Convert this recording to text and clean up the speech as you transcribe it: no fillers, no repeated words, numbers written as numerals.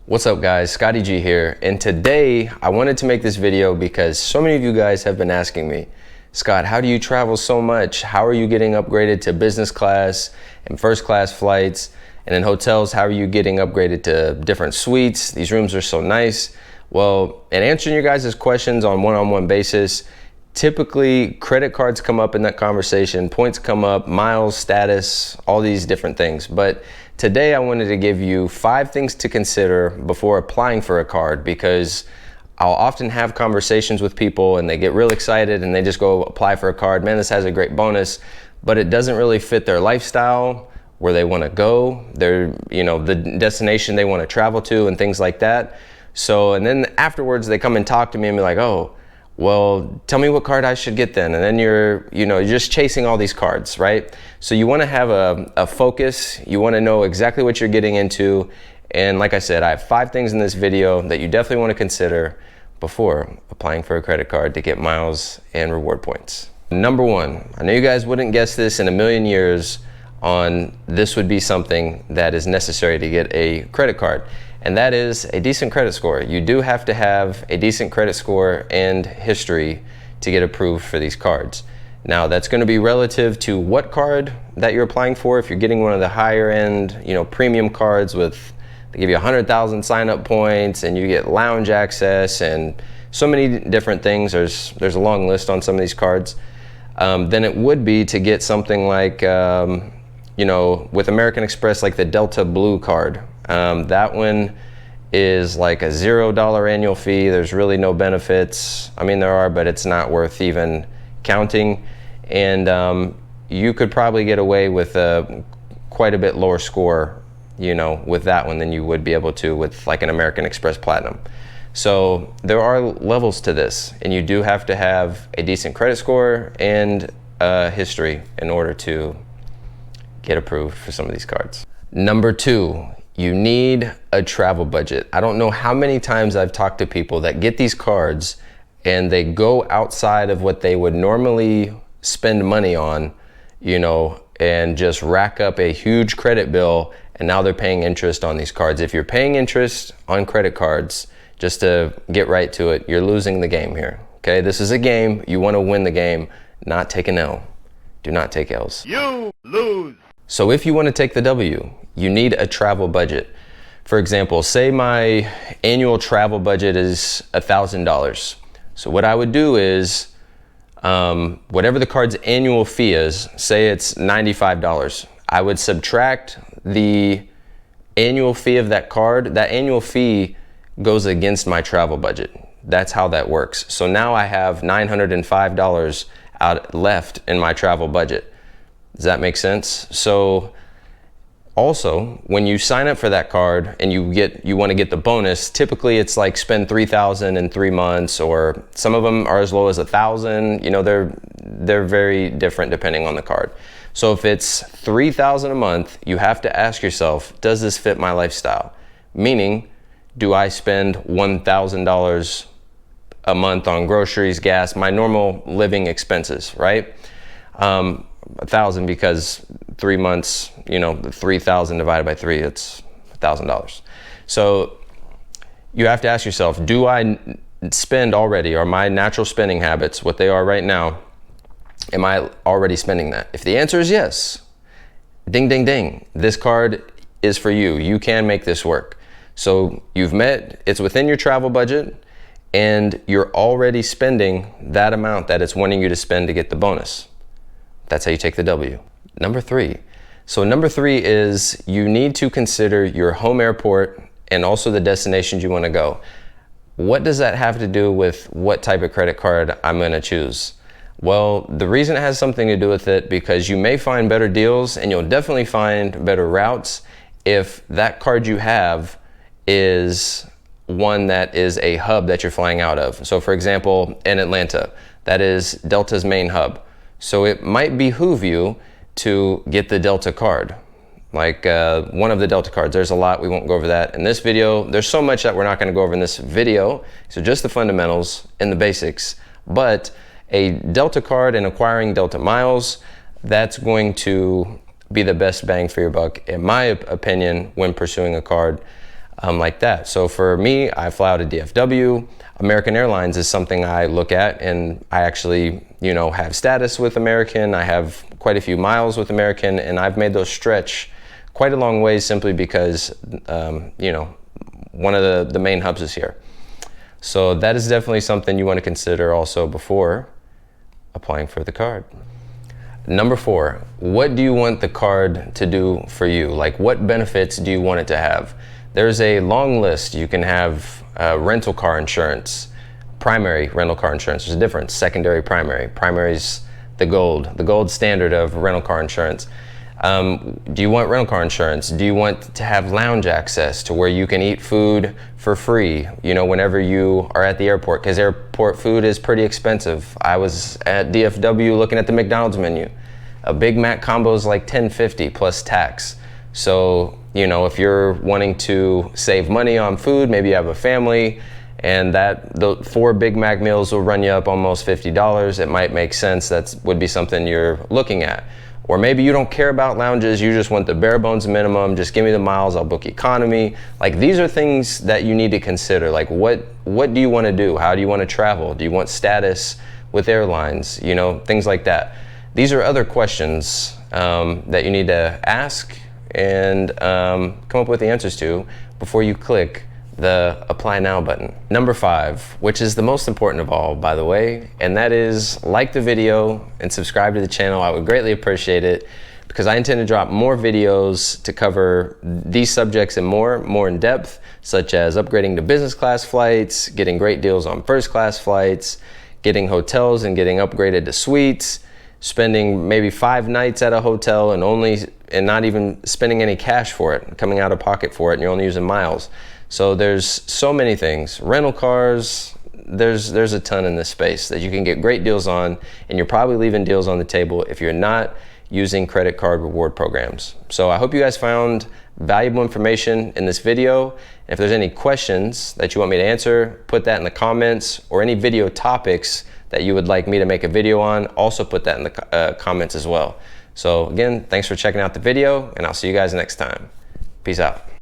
What's up guys, Scotty G here, and today I wanted to make this video because so many of you guys have been asking me, Scott, how do you travel so much? How are you getting upgraded to business class and first class flights? And in hotels, how are you getting upgraded to different suites? These rooms are so nice. Well, in answering your guys' questions on one-on-one basis, typically credit cards come up in that conversation, points come up, miles, status, all these different things. But today I wanted to give you 5 things to consider before applying for a card, because I'll often have conversations with people and they get real excited and they just go apply for a card. Man, this has a great bonus, but it doesn't really fit their lifestyle, where they want to go, the destination they want to travel to and things like that. So, and then afterwards they come and talk to me and be like, oh, well, tell me what card I should get then. And then you're just chasing all these cards, right? So you want to have a focus. You want to know exactly what you're getting into. And like I said, I have 5 things in this video that you definitely want to consider before applying for a credit card to get miles and reward points. Number 1, I know you guys wouldn't guess this in a million years on this would be something that is necessary to get a credit card. And that is a decent credit score. You do have to have a decent credit score and history to get approved for these cards. Now that's going to be relative to what card that you're applying for. If you're getting one of the higher end, premium cards with, they give you 100,000 sign up points and you get lounge access and so many different things. There's a long list on some of these cards. Then it would be to get something like, with American Express, like the Delta Blue card. That one is like a $0 annual fee. There's really no benefits. I mean, there are, but it's not worth even counting. And you could probably get away with quite a bit lower score, with that one than you would be able to with like an American Express Platinum. So there are levels to this, and you do have to have a decent credit score and history in order to get approved for some of these cards. Number 2, you need a travel budget. I don't know how many times I've talked to people that get these cards and they go outside of what they would normally spend money on, and just rack up a huge credit bill, and now they're paying interest on these cards. If you're paying interest on credit cards, just to get right to it, you're losing the game here, okay? This is a game. You want to win the game, not take an L. Do not take L's. You lose. So if you want to take the W, you need a travel budget. For example, say my annual travel budget is $1,000. So what I would do is, whatever the card's annual fee is, say it's $95, I would subtract the annual fee of that card. That annual fee goes against my travel budget. That's how that works. So now I have $905 left in my travel budget. Does that make sense? So also, when you sign up for that card and you want to get the bonus, typically it's like spend $3,000 in 3 months, or some of them are as low as $1,000. They're very different depending on the card. So if it's $3,000 a month, you have to ask yourself, does this fit my lifestyle? Meaning, do I spend $1,000 a month on groceries, gas, my normal living expenses, right? 1,000 because 3 months, 3,000 divided by 3, it's $1,000. So you have to ask yourself, do I spend already? Are my natural spending habits what they are right now? Am I already spending that? If the answer is yes, ding, ding, ding, this card is for you. You can make this work. So it's within your travel budget, and you're already spending that amount that it's wanting you to spend to get the bonus. That's how you take the W. Number 3. So number 3 is you need to consider your home airport and also the destinations you want to go. What does that have to do with what type of credit card I'm going to choose? Well, the reason it has something to do with it, because you may find better deals and you'll definitely find better routes if that card you have is one that is a hub that you're flying out of. So for example, in Atlanta, that is Delta's main hub. So it might behoove you to get the Delta card, like one of the Delta cards. There's a lot, we won't go over that in this video. There's so much that we're not gonna go over in this video. So just the fundamentals and the basics. But a Delta card and acquiring Delta miles, that's going to be the best bang for your buck, in my opinion, when pursuing a card. like that. So for me, I fly out of DFW. American Airlines is something I look at, and I actually, have status with American. I have quite a few miles with American, and I've made those stretch quite a long way simply because, one of the main hubs is here. So that is definitely something you want to consider also before applying for the card. Number 4, what do you want the card to do for you? Like, what benefits do you want it to have? There's a long list. You can have rental car insurance, primary rental car insurance. There's a difference, secondary, primary. Primary is the gold standard of rental car insurance. Do you want rental car insurance? Do you want to have lounge access to where you can eat food for free, whenever you are at the airport? Because airport food is pretty expensive. I was at DFW looking at the McDonald's menu. A Big Mac combo is like $10.50 plus tax. So, if you're wanting to save money on food, maybe you have a family, and the 4 Big Mac meals will run you up almost $50. It might make sense. That would be something you're looking at. Or maybe you don't care about lounges, you just want the bare bones minimum, just give me the miles, I'll book economy. Like, these are things that you need to consider. Like, what do you want to do? How do you want to travel? Do you want status with airlines? Things like that. These are other questions that you need to ask and come up with the answers to before you click the Apply Now button. Number 5, which is the most important of all, by the way, and that is like the video and subscribe to the channel. I would greatly appreciate it because I intend to drop more videos to cover these subjects and more in depth, such as upgrading to business class flights, getting great deals on first class flights, getting hotels and getting upgraded to suites, spending maybe 5 nights at a hotel and not even spending any cash for it, coming out of pocket for it, and you're only using miles. So there's so many things. Rental cars, there's a ton in this space that you can get great deals on, and you're probably leaving deals on the table if you're not using credit card reward programs. So I hope you guys found valuable information in this video. And if there's any questions that you want me to answer, put that in the comments, or any video topics that you would like me to make a video on, also put that in the comments as well. So again, thanks for checking out the video, and I'll see you guys next time. Peace out.